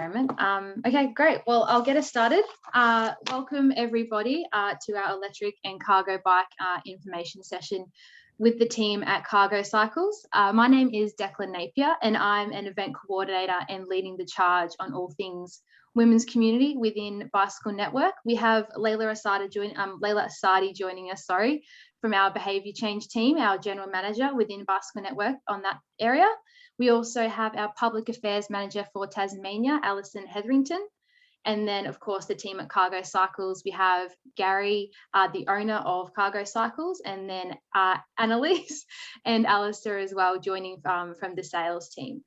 Okay, great. Well, I'll get us started. Welcome everybody to our electric and cargo bike information session with the team at Cargocycles. My name is Declan Napier and I'm an event coordinator and leading the charge on all things women's community within Bicycle Network. We have Leyla Asadi joining us, from our behaviour change team, our general manager within Bicycle Network on that area. We also have our public affairs manager for Tasmania, Alison Hetherington. And then, of course, the team at Cargocycles, we have Gary, the owner of Cargocycles, and then Annalise and Alistair as well, joining from the sales team.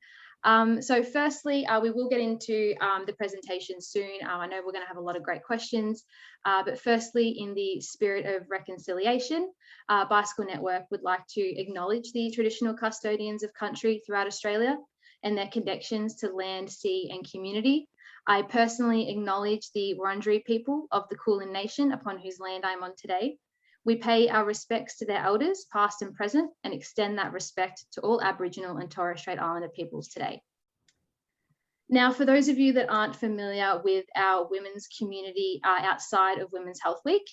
So firstly, we will get into the presentation soon. I know we're going to have a lot of great questions, but firstly, in the spirit of reconciliation, Bicycle Network would like to acknowledge the traditional custodians of country throughout Australia and their connections to land, sea and community. I personally acknowledge the Wurundjeri people of the Kulin Nation upon whose land I'm on today. We pay our respects to their elders, past and present, and extend that respect to all Aboriginal and Torres Strait Islander peoples today. Now, for those of you that aren't familiar with our women's community outside of Women's Health Week,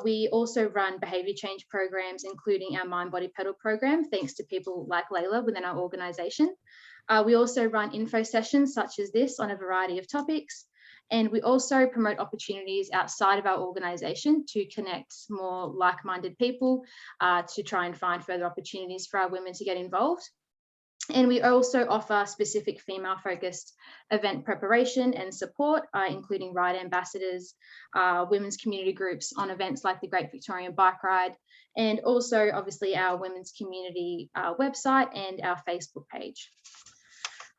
we also run behaviour change programs, including our Mind Body Pedal program, thanks to people like Leyla within our organisation. We also run info sessions such as this on a variety of topics. And we also promote opportunities outside of our organisation to connect more like-minded people to try and find further opportunities for our women to get involved. And we also offer specific female-focused event preparation and support, including ride ambassadors, women's community groups on events like the Great Victorian Bike Ride, and also obviously our women's community website and our Facebook page.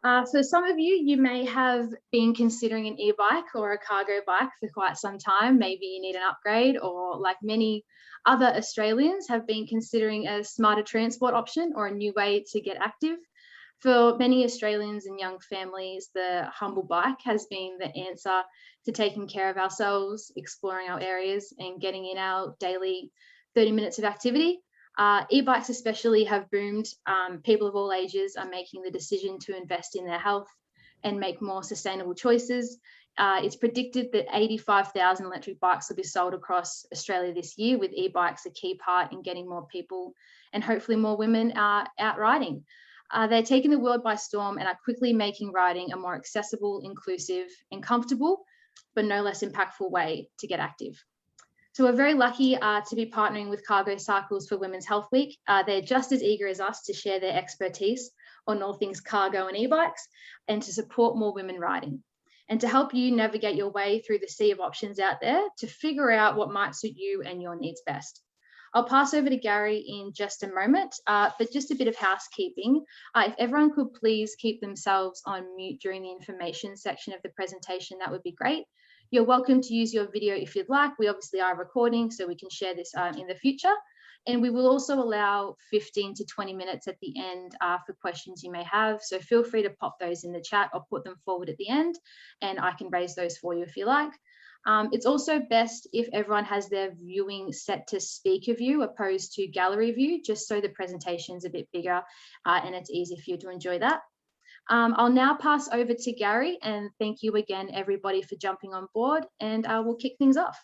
For some of you, you may have been considering an e-bike or a cargo bike for quite some time. Maybe you need an upgrade, or like many other Australians have been considering a smarter transport option or a new way to get active. For many Australians and young families, the humble bike has been the answer to taking care of ourselves, exploring our areas and getting in our daily 30 minutes of activity. E-bikes especially have boomed. People of all ages are making the decision to invest in their health and make more sustainable choices. It's predicted that 85,000 electric bikes will be sold across Australia this year, with e-bikes a key part in getting more people and hopefully more women out riding. They're taking the world by storm and are quickly making riding a more accessible, inclusive and comfortable, but no less impactful way to get active. So we're very lucky to be partnering with Cargocycles for Women's Health Week. They're just as eager as us to share their expertise on all things cargo and e-bikes and to support more women riding and to help you navigate your way through the sea of options out there to figure out what might suit you and your needs best. I'll pass over to Gary in just a moment, but just a bit of housekeeping. If everyone could please keep themselves on mute during the information section of the presentation, that would be great. You're welcome to use your video if you'd like. We obviously are recording, so we can share this in the future. And we will also allow 15 to 20 minutes at the end for questions you may have. So feel free to pop those in the chat or put them forward at the end, and I can raise those for you if you like. It's also best if everyone has their viewing set to speaker view opposed to gallery view, just so the presentation's a bit bigger and it's easy for you to enjoy that. I'll now pass over to Gary, and thank you again, everybody, for jumping on board, and we'll kick things off.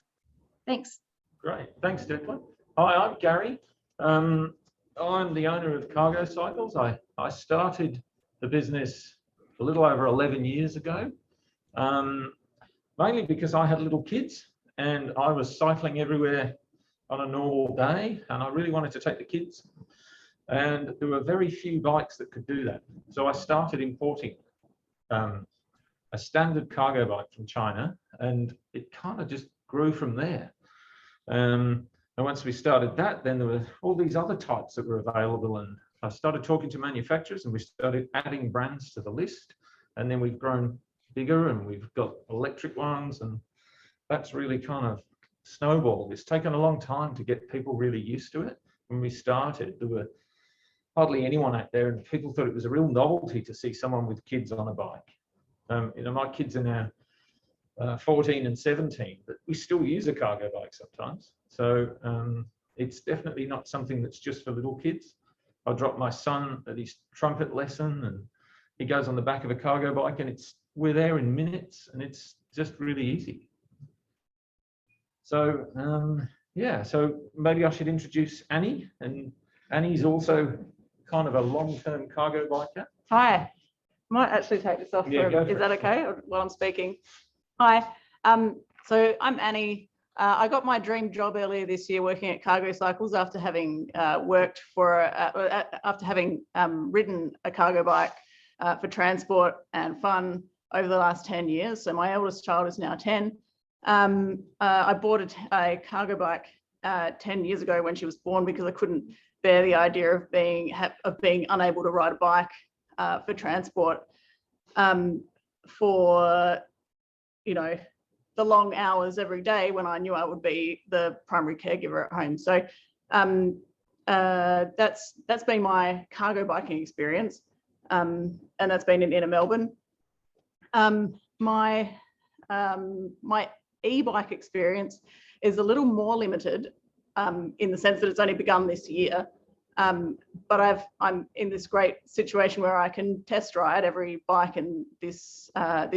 Thanks. Great. Thanks, Declan. Hi, I'm Gary. I'm the owner of Cargocycles. I started the business a little over 11 years ago, mainly because I had little kids and I was cycling everywhere on a normal day, and I really wanted to take the kids. And there were very few bikes that could do that. So I started importing a standard cargo bike from China, and it kind of just grew from there. And once we started that, then there were all these other types that were available. And I started talking to manufacturers and we started adding brands to the list. And then we've grown bigger and we've got electric ones, and that's really kind of snowballed. It's taken a long time to get people really used to it. When we started, there were hardly anyone out there, and people thought it was a real novelty to see someone with kids on a bike. You know, my kids are now 14 and 17, but we still use a cargo bike sometimes. So it's definitely not something that's just for little kids. I dropped my son at his trumpet lesson, and he goes on the back of a cargo bike, and it's we're there in minutes, and it's just really easy. So yeah, so maybe I should introduce Annie, and Annie's also kind of a long-term cargo biker. Hi, might actually take this off. Yeah, Is that okay while I'm speaking? Hi, so I'm Annie. I got my dream job earlier this year working at Cargocycles after having worked for, after having ridden a cargo bike for transport and fun over the last 10 years. So my eldest child is now 10. I bought a cargo bike 10 years ago when she was born because I couldn't bear the idea of being unable to ride a bike for transport for, you know, the long hours every day when I knew I would be the primary caregiver at home. So that's been my cargo biking experience, and that's been in inner Melbourne. My e-bike experience is a little more limited in the sense that it's only begun this year. But I'm in this great situation where I can test ride every bike in this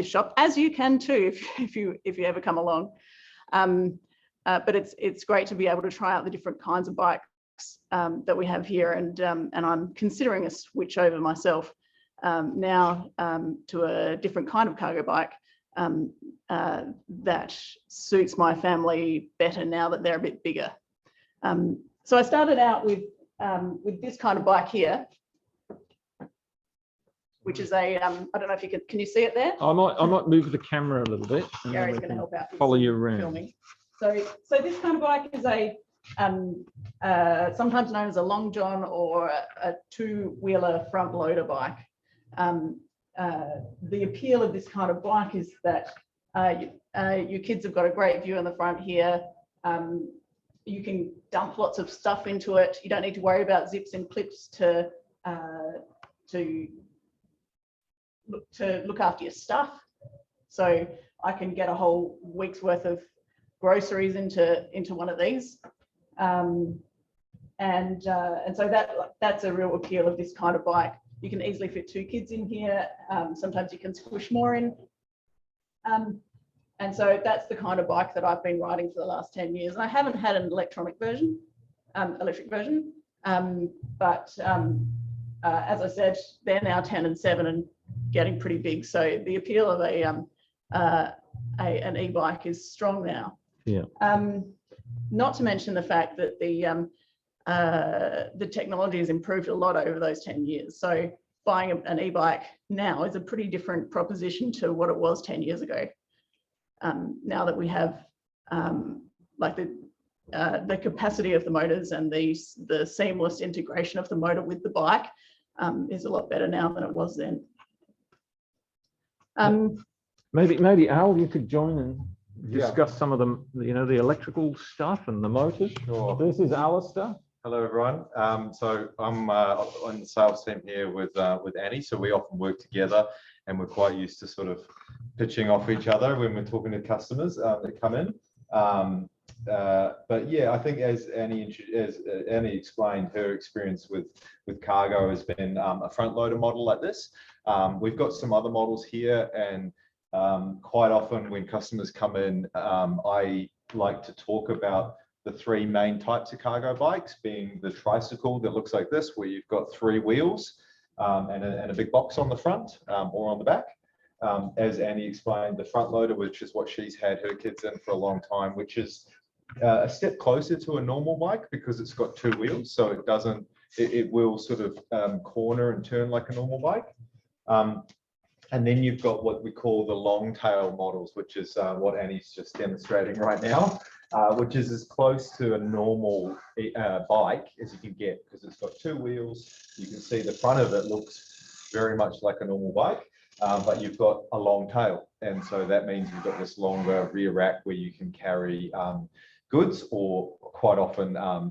shop, as you can too if you ever come along. But it's great to be able to try out the different kinds of bikes that we have here, and I'm considering a switch over myself now to a different kind of cargo bike that suits my family better now that they're a bit bigger. So I started out with this kind of bike here, which is a, I don't know if you can you see it there? I might move the camera a little bit. Gary's going to help out. Follow you around. Filming. So this kind of bike is a, sometimes known as a long john or a two-wheeler front loader bike. The appeal of this kind of bike is that your kids have got a great view in the front here. You can dump lots of stuff into it. You don't need to worry about zips and clips to look after your stuff. So I can get a whole week's worth of groceries into one of these, and so that's a real appeal of this kind of bike. You can easily fit 2 kids in here. Sometimes you can squish more in. And so that's the kind of bike that I've been riding for the last 10 years. And I haven't had an electric version, but as I said, they're now 10 and 7 and getting pretty big. So the appeal of an e-bike is strong now. Yeah. Not to mention the fact that the technology has improved a lot over those 10 years. So buying an e-bike now is a pretty different proposition to what it was 10 years ago. Now that we have like the capacity of the motors and the seamless integration of the motor with the bike is a lot better now than it was then. Maybe Al, you could join and discuss some of the electrical stuff and the motors. Sure. This is Alistair. Hello everyone. So I'm on the sales team here with Annie. So we often work together, and we're quite used to sort of pitching off each other when we're talking to customers that come in. But yeah, I think as Annie explained, her experience with cargo has been a front loader model like this. We've got some other models here, and quite often when customers come in, I like to talk about the 3 main types of cargo bikes, being the tricycle that looks like this, where you've got 3 wheels and a big box on the front or on the back. As Annie explained, the front loader, which is what she's had her kids in for a long time, which is a step closer to a normal bike because it's got 2 wheels, so it will sort of corner and turn like a normal bike. And then you've got what we call the long tail models, which is what Annie's just demonstrating right now, which is as close to a normal bike as you can get, because it's got 2 wheels. You can see the front of it looks very much like a normal bike, but you've got a long tail. And so that means you've got this longer rear rack where you can carry goods, or quite often a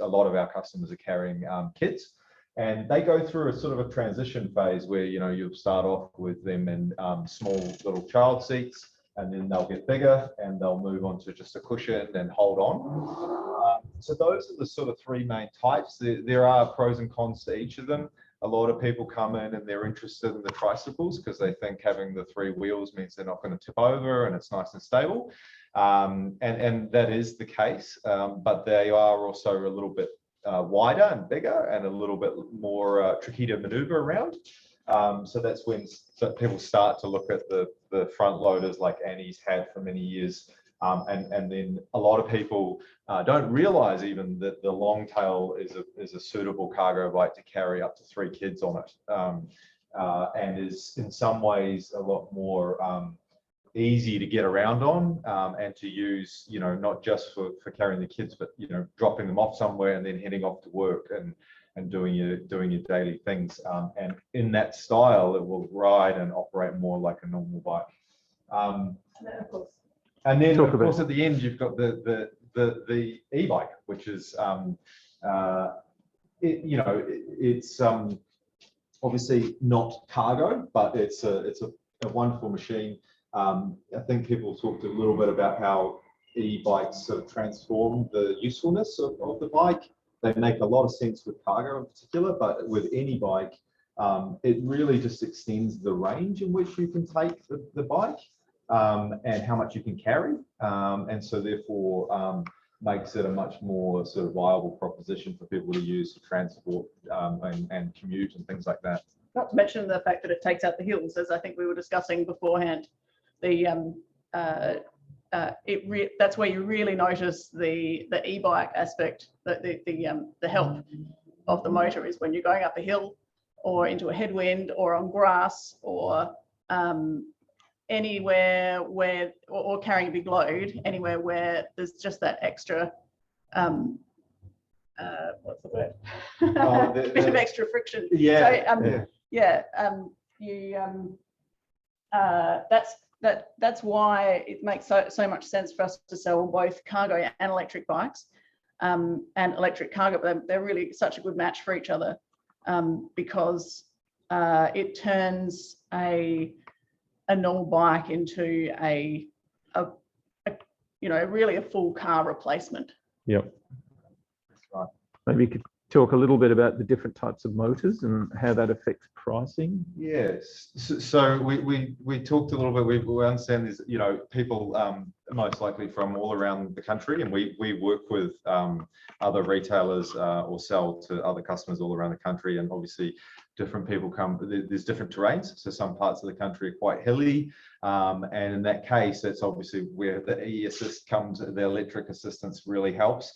lot of our customers are carrying kids. And they go through a sort of a transition phase where, you'll start off with them in small little child seats, and then they'll get bigger and they'll move on to just a cushion and hold on. So those are the sort of 3 main types. There are pros and cons to each of them. a lot of people come in and they're interested in the tricycles because they think having the 3 wheels means they're not going to tip over and it's nice and stable. And that is the case, but they are also a little bit wider and bigger and a little bit more tricky to maneuver around. So that's when people start to look at the front loaders like Annie's had for many years. And then a lot of people don't realize even that the long tail is a suitable cargo bike to carry up to 3 kids on it, and is in some ways a lot more easy to get around on, and to use, not just for carrying the kids, but dropping them off somewhere and then heading off to work and doing your daily things. And in that style, it will ride and operate more like a normal bike. And then, of course, at the end, you've got the e-bike, which is, it's obviously not cargo, but it's a wonderful machine. I think people talked a little bit about how e-bikes sort of transform the usefulness of the bike. They make a lot of sense with cargo in particular, but with any bike, it really just extends the range in which you can take the bike. And how much you can carry, and so therefore makes it a much more sort of viable proposition for people to use for transport and commute and things like that. Not to mention the fact that it takes out the hills, as I think we were discussing beforehand. That's where you really notice the e-bike aspect, the help of the motor is when you're going up a hill or into a headwind or on grass or anywhere where, or carrying a big load, anywhere where there's just that extra, what's the word? Bit of extra friction. Yeah. That's why it makes so much sense for us to sell both cargo and electric bikes, and electric cargo. But they're really such a good match for each other, because it turns a normal bike into a really a full car replacement. Yep. That's right. Maybe you could talk a little bit about the different types of motors and how that affects pricing. Yes. So we talked a little bit. We understand there's people most likely from all around the country, and we work with other retailers or sell to other customers all around the country, and obviously different people come. There's different terrains. So some parts of the country are quite hilly, and in that case, that's obviously where the e-assist comes. The electric assistance really helps.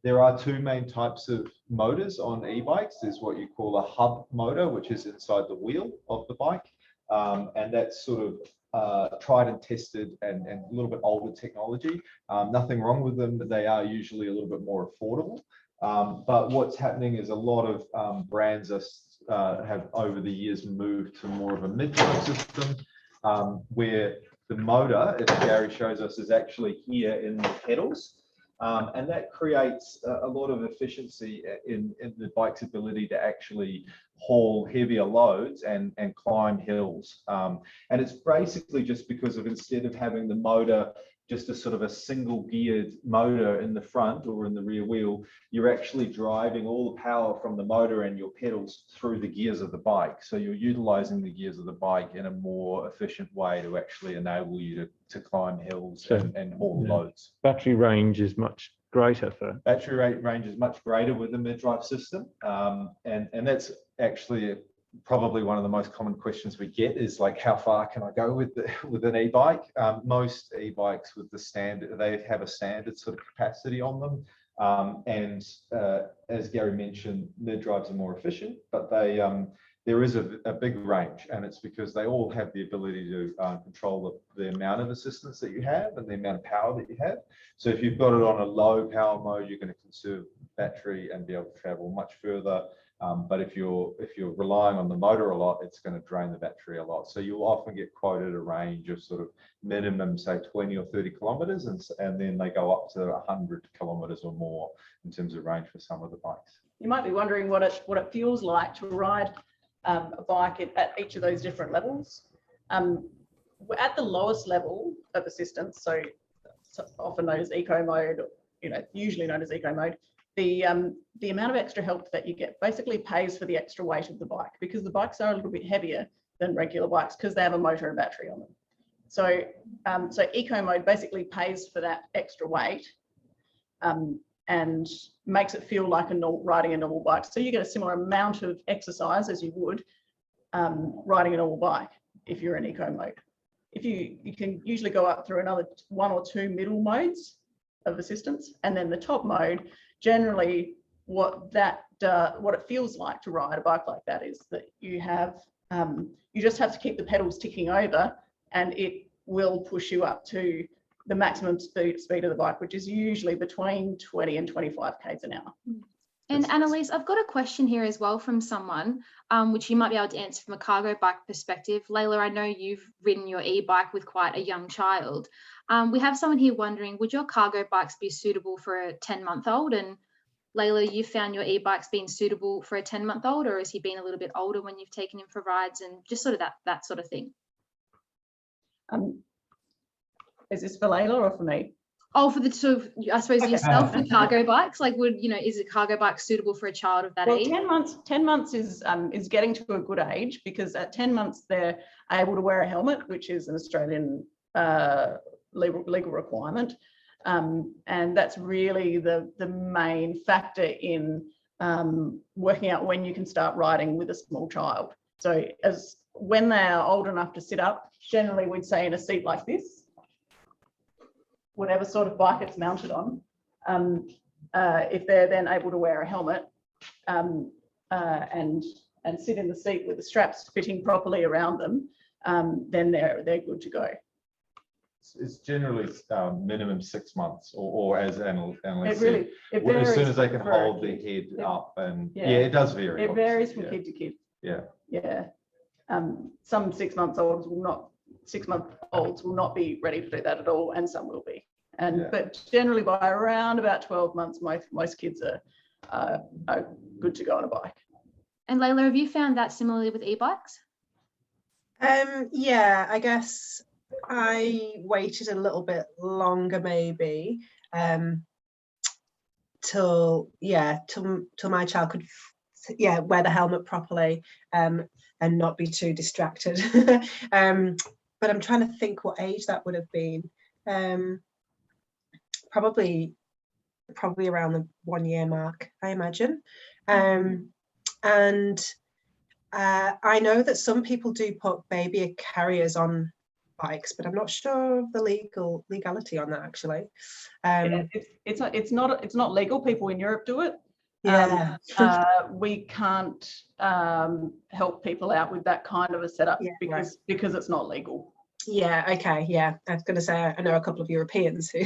There are 2 main types of motors on e-bikes. There's what you call a hub motor, which is inside the wheel of the bike. And that's sort of tried and tested and a little bit older technology. Nothing wrong with them, but they are usually a little bit more affordable. But what's happening is a lot of brands have over the years moved to more of a mid-drive system, where the motor, as Gary shows us, is actually here in the pedals. And that creates a lot of efficiency in the bike's ability to actually haul heavier loads and climb hills. And it's basically just because of, instead of having the motor just a sort of a single geared motor in the front or in the rear wheel, you're actually driving all the power from the motor and your pedals through the gears of the bike. So you're utilizing the gears of the bike in a more efficient way to actually enable you to climb hills and haul loads. Battery range is much greater for... Battery range is much greater with the mid-drive system. And that's actually probably one of the most common questions we get is like, how far can I go with an e-bike? Most e-bikes with the standard, they have a standard sort of capacity on them. As Gary mentioned, mid-drives are more efficient, but there is a big range, and it's because they all have the ability to control the amount of assistance that you have and the amount of power that you have. So if you've got it on a low power mode, you're going to conserve battery and be able to travel much further. But if you're relying on the motor a lot, it's going to drain the battery a lot. So you'll often get quoted a range of sort of minimum, say 20 or 30 kilometers, and then they go up to 100 kilometers or more in terms of range for some of the bikes. You might be wondering what it feels like to ride a bike at each of those different levels. At the lowest level of assistance, so often known as eco mode, usually known as eco mode, the amount of extra help that you get basically pays for the extra weight of the bike, because the bikes are a little bit heavier than regular bikes because they have a motor and battery on them. So, so eco mode basically pays for that extra weight and makes it feel like riding a normal bike. So you get a similar amount of exercise as you would riding a normal bike if you're in eco mode. If you can usually go up through another 1 or 2 middle modes of assistance, and then the top mode, generally what it feels like to ride a bike like that is that you have you just have to keep the pedals ticking over, and it will push you up to the maximum speed of the bike, which is usually between 20 and 25 k's an hour. And Annalise, I've got a question here as well from someone, which you might be able to answer from a cargo bike perspective. Leyla, I know you've ridden your e-bike with quite a young child. We have someone here wondering, would your cargo bikes be suitable for a 10-month-old? And Leyla, you found your e-bikes being suitable for a 10-month-old, or has he been a little bit older when you've taken him for rides, and just sort of that sort of thing? Is this for Leyla or for me? Oh, for the sort of, I suppose, yourself, the cargo bikes, like is a cargo bike suitable for a child of that age? 10 months is getting to a good age, because at 10 months they're able to wear a helmet, which is an Australian legal requirement. And that's really the main factor in working out when you can start riding with a small child. So when they are old enough to sit up, generally we'd say in a seat like this, whatever sort of bike it's mounted on, if they're then able to wear a helmet and sit in the seat with the straps fitting properly around them, then they're good to go. It's generally minimum 6 months, or as Annalise It said, varies as soon as they can for hold a their kid. head up, and Yeah. it does vary. It varies from obviously, kid to kid. Yeah. Some 6-month-olds will not. 6-month-olds will not be ready to do that at all, and some will be. But generally, by around about 12 months, most kids are good to go on a bike. And Leyla, have you found that similarly with e-bikes? Yeah, I guess I waited a little bit longer, maybe, till my child could wear the helmet properly and not be too distracted. But I'm trying to think what age that would have been. Probably around the 1 year mark, I imagine. And I know that some people do put baby carriers on bikes, but I'm not sure of the legality on that, actually. It's not legal. People in Europe do it. Yeah. We can't help people out with that kind of a setup because it's not legal. Yeah, okay, yeah. I was going to say, I know a couple of Europeans who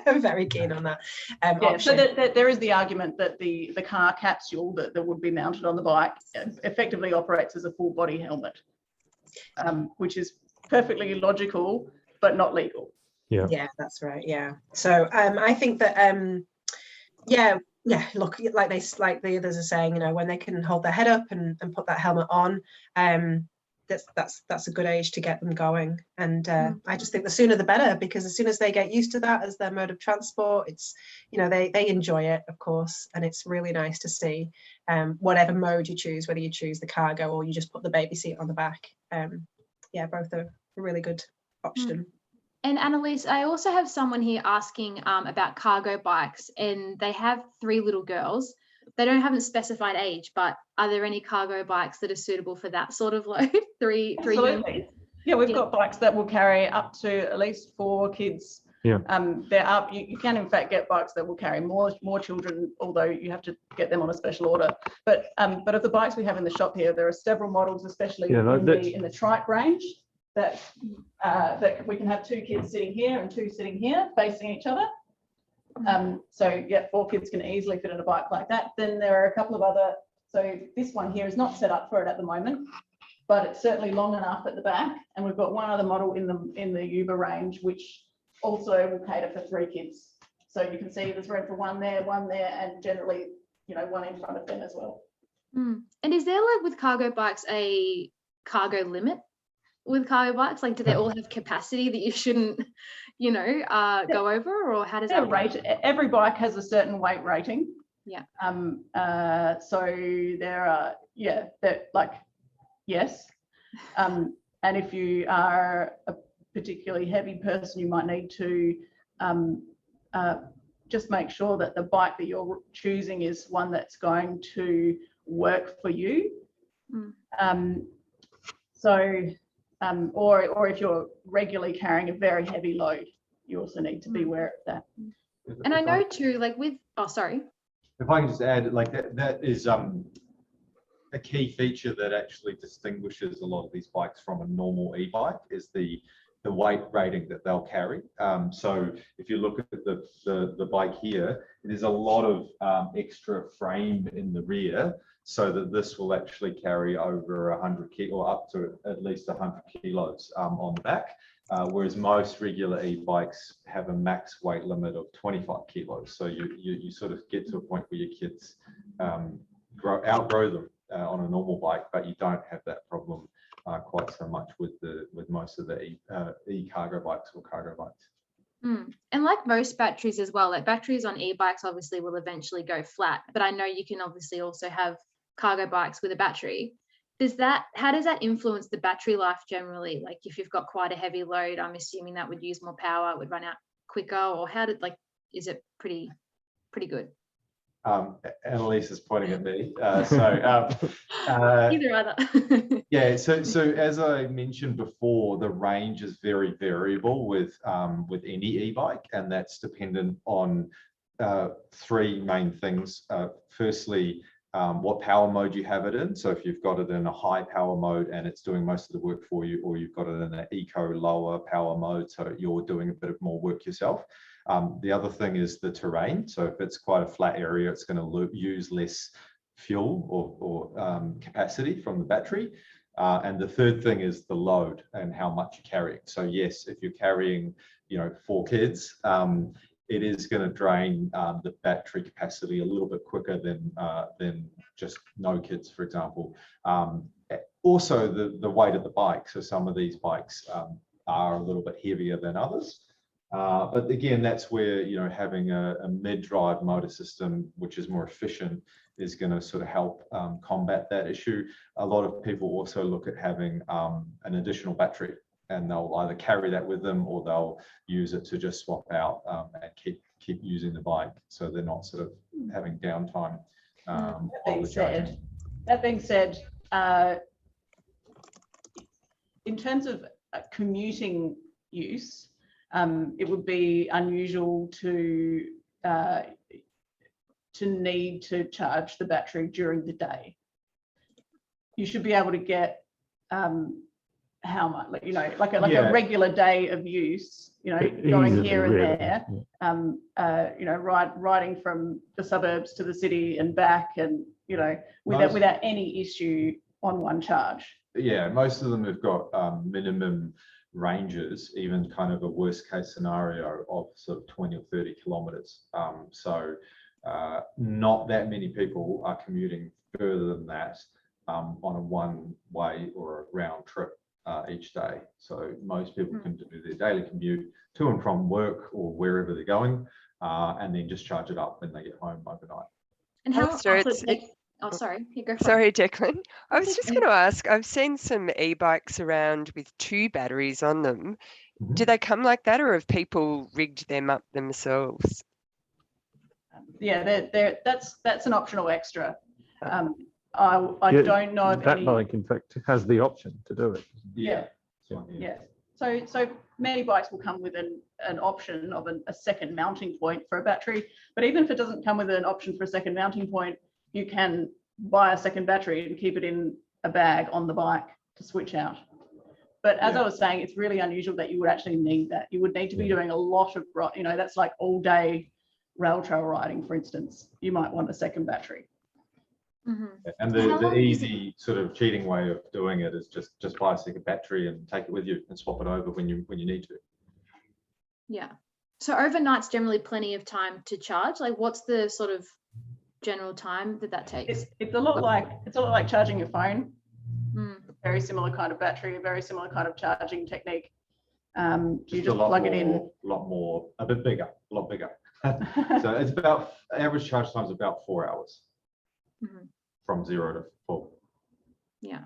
are very keen on that option. So there is the argument that the car capsule that would be mounted on the bike effectively operates as a full body helmet, which is perfectly logical, but not legal. Yeah, that's right, yeah. So I think that, look, like the others are saying, when they can hold their head up and put that helmet on, that's a good age to get them going. And I just think the sooner the better, because as soon as they get used to that as their mode of transport, it's they enjoy it, of course, and it's really nice to see whatever mode you choose, whether you choose the cargo or you just put the baby seat on the back. Both are a really good option. And Annalise, I also have someone here asking about cargo bikes, and they have 3 little girls. They haven't specified age, but are there any cargo bikes that are suitable for that sort of load? Three Absolutely. Yeah, we've got bikes that will carry up to at least 4 kids. Yeah. You can in fact get bikes that will carry more children, although you have to get them on a special order. But of the bikes we have in the shop here, there are several models, especially in the Trike range, that we can have 2 kids sitting here and 2 sitting here facing each other. 4 kids can easily fit in a bike like that. Then there are a couple of other, so this one here is not set up for it at the moment, but it's certainly long enough at the back. And we've got one other model in the Uber range, which also will cater for 3 kids. So you can see there's room for one there, and generally, one in front of them as well. And is there, like with cargo bikes, a cargo limit with cargo bikes? Like, do they all have capacity that you shouldn't, go over, or how does that work? Every bike has a certain weight rating. Yeah. So there are, yes. And if you are a particularly heavy person, you might need to just make sure that the bike that you're choosing is one that's going to work for you. Or if you're regularly carrying a very heavy load, you also need to be aware of that. And I know too, like with, sorry. If I can just add, like that is a key feature that actually distinguishes a lot of these bikes from a normal e-bike is the weight rating that they'll carry. So if you look at the bike here, there's a lot of extra frame in the rear, so that this will actually carry over 100 kg or up to at least 100 kilos on the back. Whereas most regular e-bikes have a max weight limit of 25 kilos. So you sort of get to a point where your kids outgrow them on a normal bike, but you don't have that problem quite so much with most of the e-cargo bikes or cargo bikes. And like most batteries as well, like batteries on e-bikes obviously will eventually go flat, but I know you can obviously also have cargo bikes with a battery. How does that influence the battery life generally? Like if you've got quite a heavy load, I'm assuming that would use more power, it would run out quicker, or is it pretty good? Annalise is pointing at me. Either. Yeah, so as I mentioned before, the range is very variable with any e-bike, and that's dependent on three main things. Firstly, what power mode you have it in. So if you've got it in a high power mode and it's doing most of the work for you, or you've got it in an eco lower power mode, so you're doing a bit of more work yourself. The other thing is the terrain. So if it's quite a flat area, it's going to use less fuel or capacity from the battery. And the third thing is the load and how much you're carrying. So yes, if you're carrying, 4 kids, it is going to drain the battery capacity a little bit quicker than just no kids, for example. Also, the weight of the bike. So some of these bikes are a little bit heavier than others. But again, that's where having a mid-drive motor system, which is more efficient, is going to sort of help combat that issue. A lot of people also look at having an additional battery, and they'll either carry that with them or they'll use it to just swap out and keep using the bike, so they're not sort of having downtime. That being said, in terms of commuting use, it would be unusual to need to charge the battery during the day. You should be able to get how much, a regular day of use, going here and there, riding from the suburbs to the city and back, and without any issue on one charge. Yeah, most of them have got minimum ranges, even kind of a worst case scenario of sort of 20 or 30 kilometers. So not that many people are commuting further than that on a one way or a round trip each day. So most people can do their daily commute to and from work or wherever they're going, and then just charge it up when they get home overnight. And how sorry, sorry, Declan. I was just going to ask, I've seen some e-bikes around with 2 batteries on them. Do they come like that, or have people rigged them up themselves? Yeah, that's an optional extra. I don't know if that bike, in fact, has the option to do it. Yeah. So many bikes will come with an option of a second mounting point for a battery. But even if it doesn't come with an option for a second mounting point, you can buy a second battery and keep it in a bag on the bike to switch out. But as I was saying, it's really unusual that you would actually need that. You would need to be doing a lot of, that's like all day rail trail riding, for instance. You might want a second battery. And the easy sort of cheating way of doing it is just buy a second battery and take it with you and swap it over when you need to. Yeah. So overnight's generally plenty of time to charge. Like, what's the sort of general time that takes? It's a lot like charging your phone. Very similar kind of battery, a very similar kind of charging technique. You just plug it in. A lot bigger. So it's about, average charge time is about 4 hours from 0 to full. Yeah.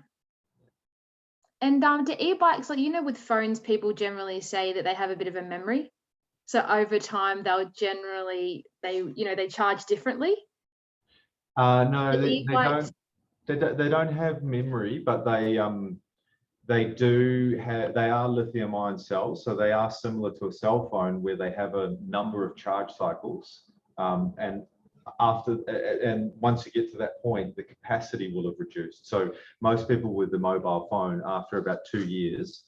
And do e-bikes, like, you know, with phones, people generally say that they have a bit of a memory. So over time, they'll generally, they charge differently. No, they don't. They don't have memory, but they do have. They are lithium-ion cells, so they are similar to a cell phone, where they have a number of charge cycles, and once you get to that point, the capacity will have reduced. So most people with the mobile phone, after about 2 years,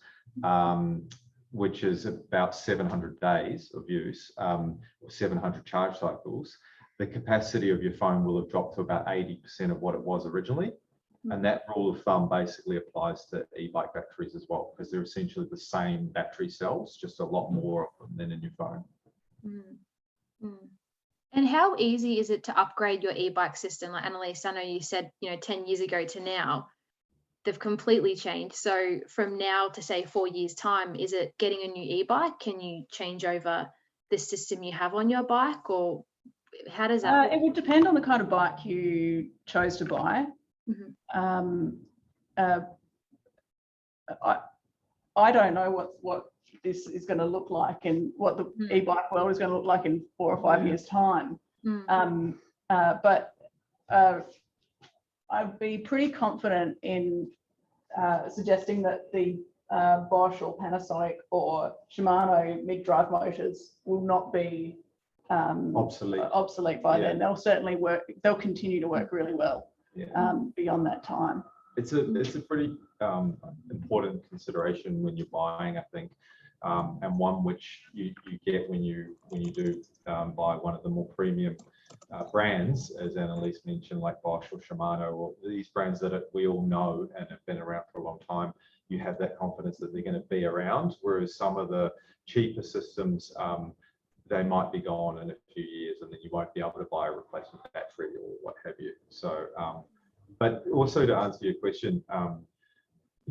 which is about 700 days of use, or 700 charge cycles, the capacity of your phone will have dropped to about 80% of what it was originally. And that rule of thumb basically applies to e-bike batteries as well, because they're essentially the same battery cells, just a lot more of them than in your phone. And how easy is it to upgrade your e-bike system? Like Annalise, I know you said, 10 years ago to now, they've completely changed. So from now to say 4 years time, is it getting a new e-bike? Can you change over the system you have on your bike, or how does that work? It would depend on the kind of bike you chose to buy. I don't know what this is going to look like and what the e-bike world is going to look like in 4 or 5 years' time. But I'd be pretty confident in suggesting that the Bosch or Panasonic or Shimano mid-drive motors will not be obsolete by then. They'll certainly work. They'll continue to work really well beyond that time. It's a pretty important consideration when you're buying, I think, and one which you get when you do buy one of the more premium brands, as Annalise mentioned, like Bosch or Shimano, or these brands that we all know and have been around for a long time. You have that confidence that they're going to be around, whereas some of the cheaper systems, they might be gone in a few years, and then you won't be able to buy a replacement battery or what have you. So, but also to answer your question,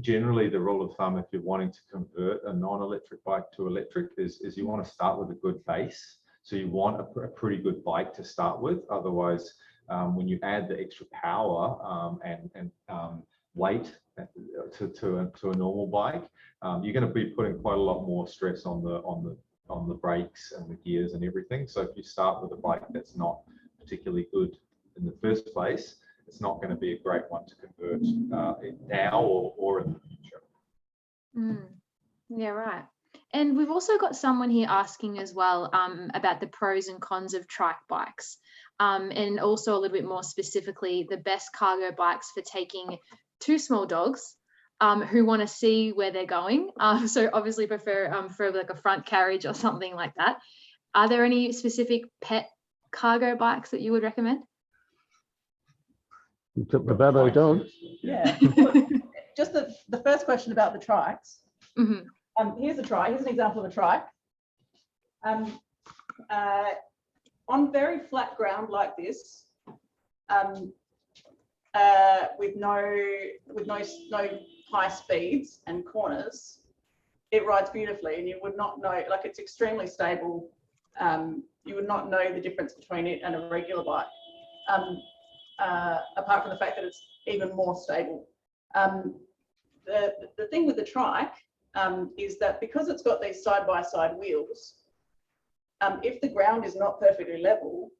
generally the rule of thumb, if you're wanting to convert a non-electric bike to electric, is you want to start with a good base. So you want a pretty good bike to start with. Otherwise, when you add the extra power and weight to a normal bike, you're going to be putting quite a lot more stress on the brakes and the gears and everything. So if you start with a bike that's not particularly good in the first place, it's not going to be a great one to convert now or in the future. Yeah, right. And we've also got someone here asking as well about the pros and cons of trike bikes, and also a little bit more specifically, the best cargo bikes for taking 2 small dogs who want to see where they're going. So obviously prefer for like a front carriage or something like that. Are there any specific pet cargo bikes that you would recommend? You took the Babbo dog. Yeah. Just the first question about the trikes. Here's a trike. Here's an example of a trike. On very flat ground like this, with no high speeds and corners, it rides beautifully, and you would not know, like, it's extremely stable. You would not know the difference between it and a regular bike, apart from the fact that it's even more stable. The thing with the trike is that because it's got these side-by-side wheels, if the ground is not perfectly level,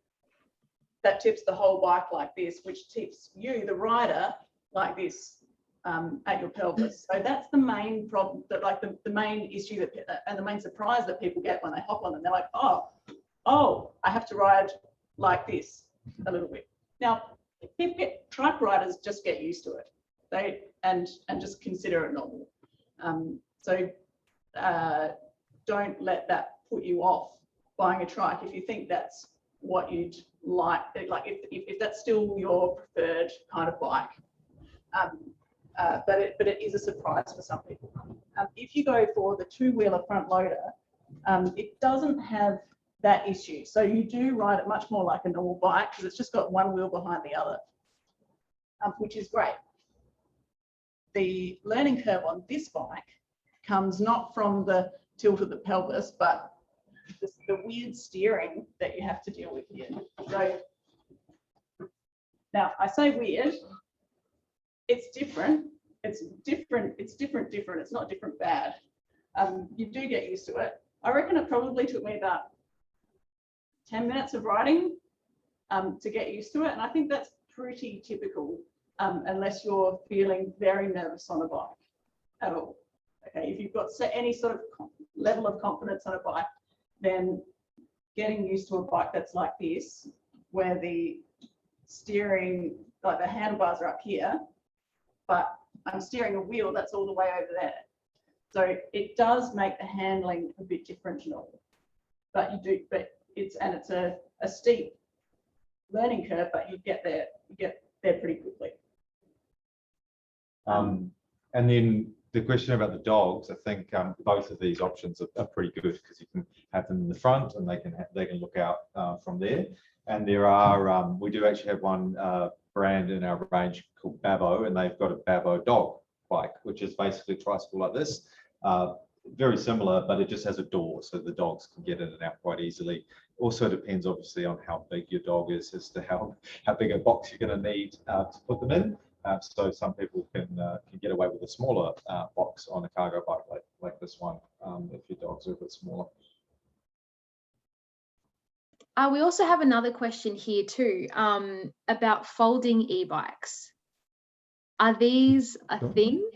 that tips the whole bike like this, which tips you, the rider, like this at your pelvis. So that's the main problem, that like the main issue that, and the main surprise that people get when they hop on them. They're like, oh, I have to ride like this a little bit. Now, trike riders just get used to it. And just consider it normal. So don't let that put you off buying a trike if you think that's what you'd like if that's still your preferred kind of bike. But it is a surprise for some people. If you go for the 2-wheeler front loader, it doesn't have that issue. So you do ride it much more like a normal bike because it's just got one wheel behind the other, which is great. The learning curve on this bike comes not from the tilt of the pelvis, but the weird steering that you have to deal with here. So now I say weird, it's different. It's different. It's different. It's not different bad. You do get used to it. I reckon it probably took me about 10 minutes of riding to get used to it. And I think that's pretty typical unless you're feeling very nervous on a bike at all. Okay, if you've got any sort of level of confidence on a bike, then getting used to a bike that's like this, where the steering, like the handlebars are up here, but I'm steering a wheel that's all the way over there. So it does make the handling a bit different to normal. But it's a steep learning curve, but you get there pretty quickly. And then the question about the dogs, I think both of these options are pretty good because you can have them in the front and they can look out from there. And there are we do actually have one brand in our range called Babo, and they've got a Babo dog bike, which is basically a tricycle like this. Very similar, but it just has a door so the dogs can get in and out quite easily. Also depends obviously on how big your dog is as to how big a box you're going to need to put them in. So some people can get away with a smaller box on a cargo bike like this one if your dogs are a bit smaller. We also have another question here too about folding e-bikes. Are these a thing?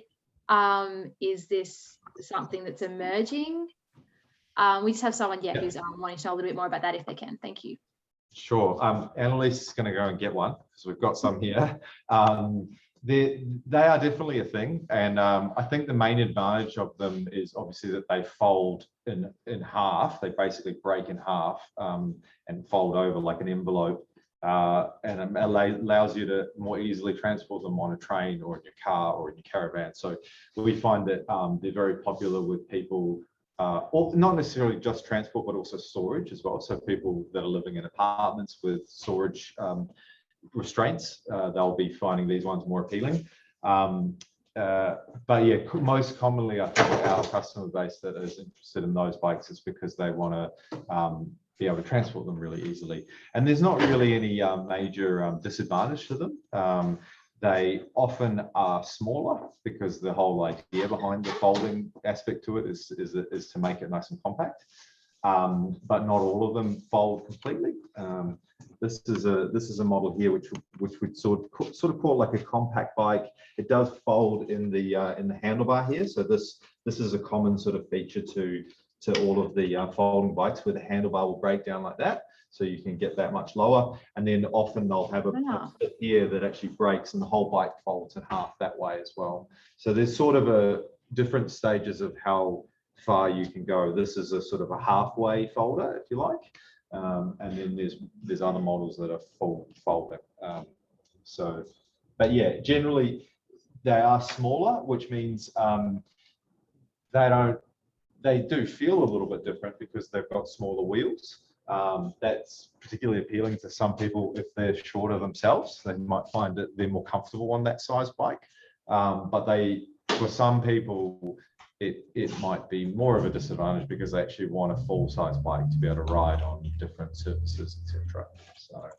Is this something that's emerging? We just have someone, who's wanting to know a little bit more about that if they can. Thank you. Sure. Annalise is going to go and get one because we've got some here. They are definitely a thing, and I think the main advantage of them is obviously that they fold in half. They basically break in half and fold over like an envelope, and it allows you to more easily transport them on a train or in your car or in your caravan. So we find that they're very popular with people, or not necessarily just transport, but also storage as well. So people that are living in apartments with storage restraints, they'll be finding these ones more appealing. But yeah, most commonly, I think our customer base that is interested in those bikes is because they want to be able to transport them really easily. And there's not really any major disadvantage to them. They often are smaller because the whole idea behind the folding aspect to it is to make it nice and compact. But not all of them fold completely. This is a model here which we'd sort of call like a compact bike. It does fold in the handlebar here. So this is a common sort of feature to all of the folding bikes, where the handlebar will break down like that. So you can get that much lower, and then often they'll have a bit here that actually breaks, and the whole bike folds in half that way as well. So there's sort of a different stages of how far you can go. This is a sort of a halfway folder, if you like, and then there's other models that are full folding. But yeah, generally they are smaller, which means they do feel a little bit different because they've got smaller wheels. That's particularly appealing to some people if they're shorter themselves. They might find that they're more comfortable on that size bike. But for some people, it might be more of a disadvantage because they actually want a full size bike to be able to ride on different surfaces, etc. So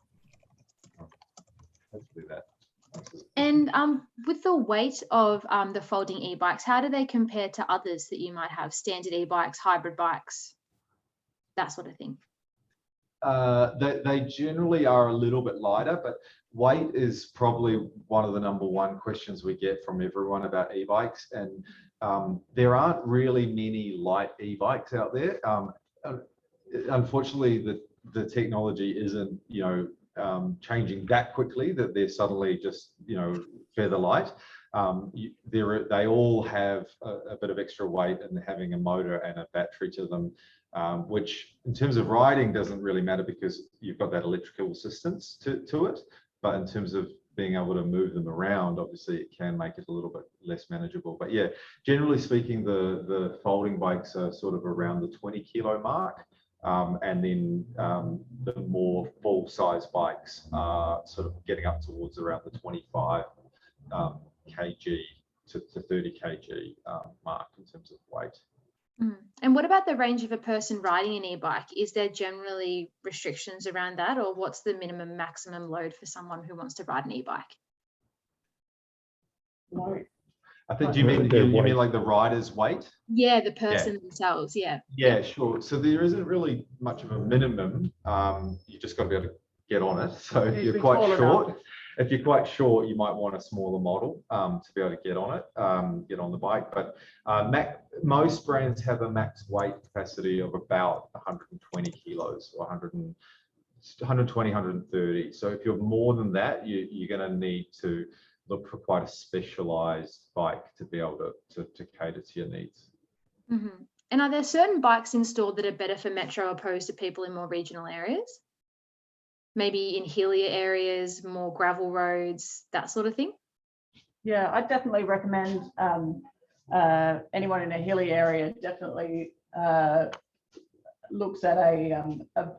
hopefully that. And with the weight of the folding e-bikes, how do they compare to others that you might have? Standard e-bikes, hybrid bikes, that sort of thing. They generally are a little bit lighter, but weight is probably one of the #1 questions we get from everyone about e-bikes. And there aren't really many light e-bikes out there. Unfortunately, the technology isn't, changing that quickly that they're suddenly just, feather light. They all have a bit of extra weight and having a motor and a battery to them, which in terms of riding doesn't really matter because you've got that electrical assistance to it. But in terms of being able to move them around, obviously it can make it a little bit less manageable. But yeah, generally speaking, the folding bikes are sort of around the 20 kilo mark. And then the more full-size bikes are sort of getting up towards around the 25 kg to 30 kg mark in terms of weight. And what about the range of a person riding an e-bike? Is there generally restrictions around that, or what's the minimum maximum load for someone who wants to ride an e-bike? No. I think you mean like the rider's weight? Yeah, the person themselves. Yeah. Yeah, sure. So there isn't really much of a minimum. You just got to be able to get on it. So if you're quite short, you might want a smaller model to be able to get on it, get on the bike. But most brands have a max weight capacity of about 120 kilos or 120, 130. So if you're more than that, you're going to need to look for quite a specialized bike to be able to cater to your needs. Mm-hmm. And are there certain bikes installed that are better for metro opposed to people in more regional areas? Maybe in hillier areas, more gravel roads, that sort of thing? Yeah, I definitely recommend anyone in a hilly area definitely looks at a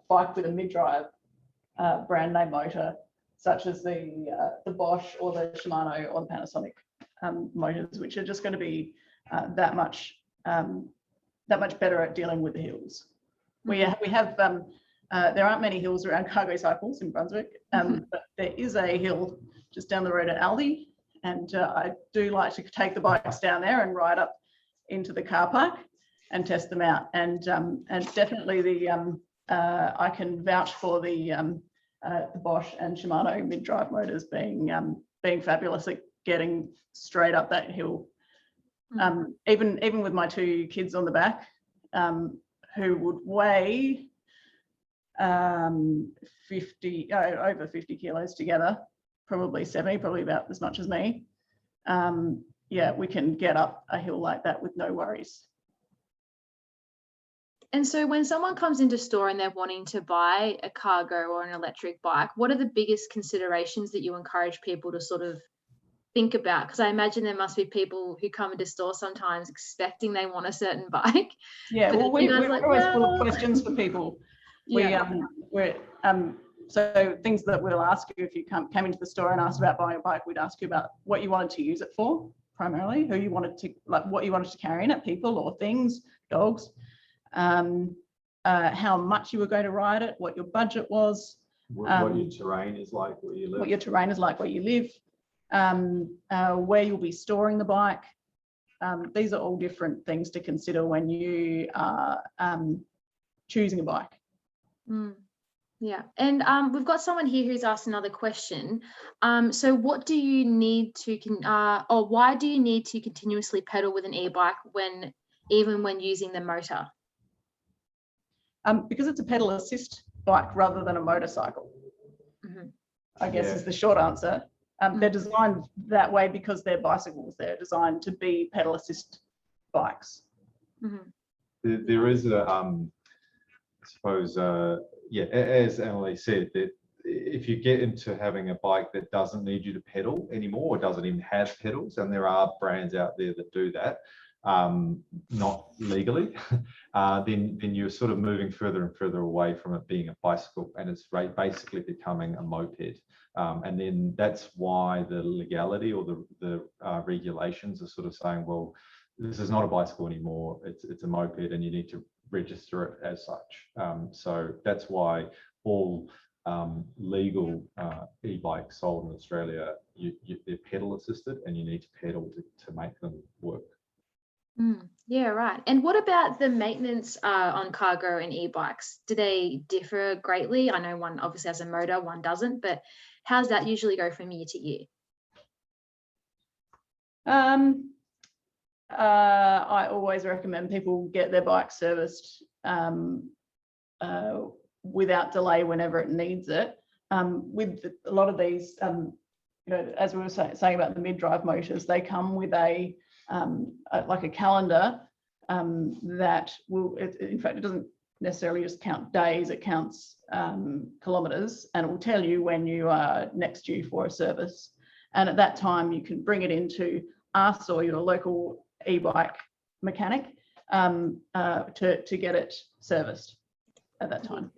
bike with a mid-drive brand name motor, such as the Bosch or the Shimano or the Panasonic motors, which are just going to be that much better at dealing with the hills. We have there aren't many hills around Cargocycles in Brunswick, but there is a hill just down the road at Aldi, and I do like to take the bikes down there and ride up into the car park and test them out. And definitely I can vouch for the Bosch and Shimano mid-drive motors being fabulous at getting straight up that hill. Even with my two kids on the back, who would weigh over 50 kilos together, probably 70, probably about as much as me. Yeah, we can get up a hill like that with no worries. And so when someone comes into store and they're wanting to buy a cargo or an electric bike, what are the biggest considerations that you encourage people to sort of think about? Because I imagine there must be people who come into store sometimes expecting they want a certain bike. Yeah, well, we're like, always full of questions for people. Yeah. So things that we'll ask you if you came into the store and asked about buying a bike, we'd ask you about what you wanted to use it for, primarily, who you wanted to, like what you wanted to carry in it, people or things, dogs, how much you were going to ride it, what your budget was, what your terrain is like where you live. What your terrain is like where you live, where you'll be storing the bike. These are all different things to consider when you are choosing a bike. Yeah, and we've got someone here who's asked another question. So what do you need to, or why do you need to continuously pedal with an e-bike even when using the motor? Because it's a pedal assist bike rather than a motorcycle. I guess is the short answer. They're designed that way because they're bicycles. They're designed to be pedal assist bikes. There is a, I suppose, yeah, as Emily said, that if you get into having a bike that doesn't need you to pedal anymore, or doesn't even have pedals, and there are brands out there that do that, not legally, then you're sort of moving further and further away from it being a bicycle, and it's basically becoming a moped. And then that's why the legality or the regulations are sort of saying, well, this is not a bicycle anymore, it's a moped, and you need to register it as such. So that's why all legal e-bikes sold in Australia, they're pedal assisted, and you need to pedal to make them work. Yeah, right. And what about the maintenance on cargo and e-bikes? Do they differ greatly? I know one obviously has a motor, one doesn't, but how's that usually go from year to year? I always recommend people get their bike serviced without delay whenever it needs it. With a lot of these, you know, as we were saying about the mid-drive motors, they come with a like a calendar that will, in fact, it doesn't necessarily just count days, it counts kilometers, and it will tell you when you are next due for a service. And at that time, you can bring it into us or your local e-bike mechanic to get it serviced at that time.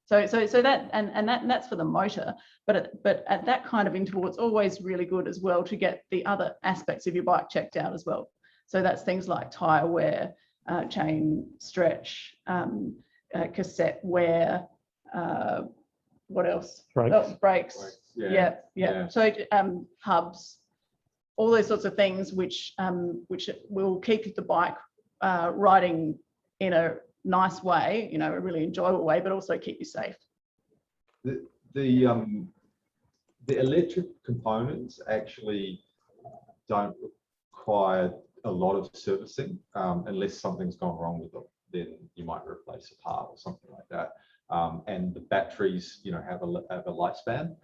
So that and that's for the motor, but at that kind of interval, it's always really good as well to get the other aspects of your bike checked out as well. So that's things like tire wear, chain stretch, cassette wear, what else? Brakes. Oh, brakes. Yeah. So hubs, all those sorts of things which will keep the bike riding in a nice way, a really enjoyable way, but also keep you safe. The electric components actually don't require a lot of servicing unless something's gone wrong with them. Then you might replace a part or something like that. And the batteries, have a lifespan,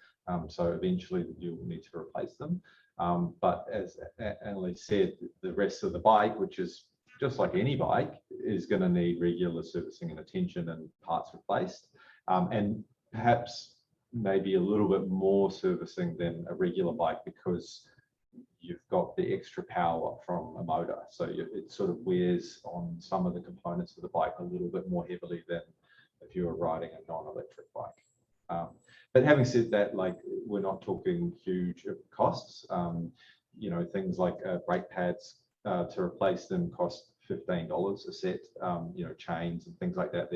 so eventually you'll need to replace them. But as Annalise said, the rest of the bike, which is just like any bike, is going to need regular servicing and attention and parts replaced, and perhaps maybe a little bit more servicing than a regular bike because you've got the extra power from a motor. So it sort of wears on some of the components of the bike a little bit more heavily than if you were riding a non-electric bike. But having said that, we're not talking huge costs. Things like brake pads to replace them cost $15 a set. Chains and things like that.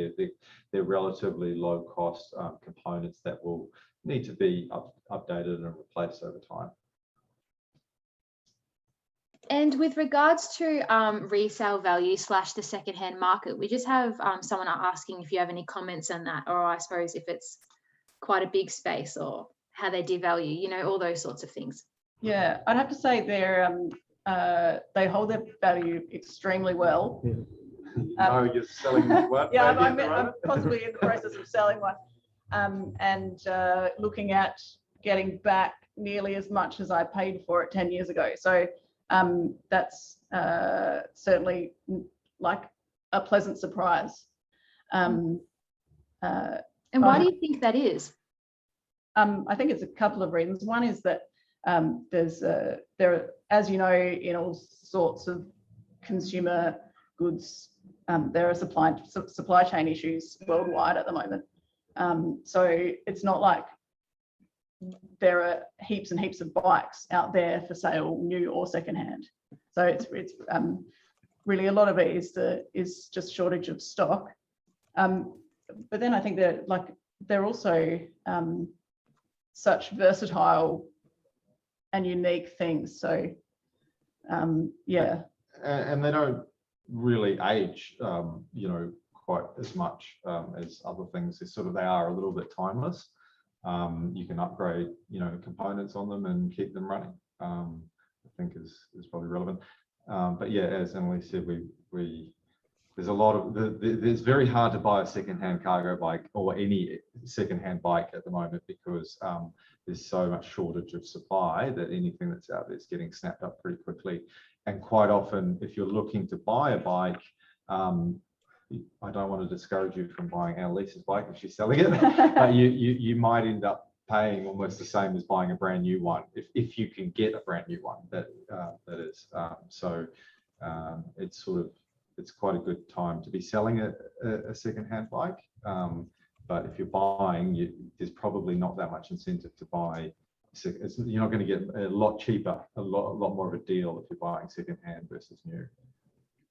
They're relatively low cost components that will need to be updated and replaced over time. And with regards to resale value / the secondhand market, we just have someone asking if you have any comments on that, or I suppose if it's quite a big space or how they devalue, all those sorts of things. Yeah, I'd have to say they hold their value extremely well. Yeah. You're selling one? Yeah, I'm possibly in the process of selling one, and looking at getting back nearly as much as I paid for it 10 years ago. So that's certainly like a pleasant surprise. And why do you think that is? I think it's a couple of reasons. One is that there are, as you know, in all sorts of consumer goods, there are supply chain issues worldwide at the moment. So it's not like there are heaps and heaps of bikes out there for sale, new or secondhand. So it's really a lot of it is just shortage of stock. But then I think that they're also such versatile and unique things. So yeah. And they don't really age, quite as much as other things. They are a little bit timeless. You can upgrade, components on them and keep them running. I think is probably relevant. But yeah, as Emily said, there's a lot of it's very hard to buy a secondhand cargo bike or any secondhand bike at the moment because there's so much shortage of supply that anything that's out there is getting snapped up pretty quickly. And quite often, if you're looking to buy a bike, I don't want to discourage you from buying Annalise's bike if she's selling it, but you might end up paying almost the same as buying a brand new one if you can get a brand new one. That is it's quite a good time to be selling a second-hand bike. But if you're buying, there's probably not that much incentive to buy. You're not going to get a lot cheaper, a lot more of a deal if you're buying second-hand versus new.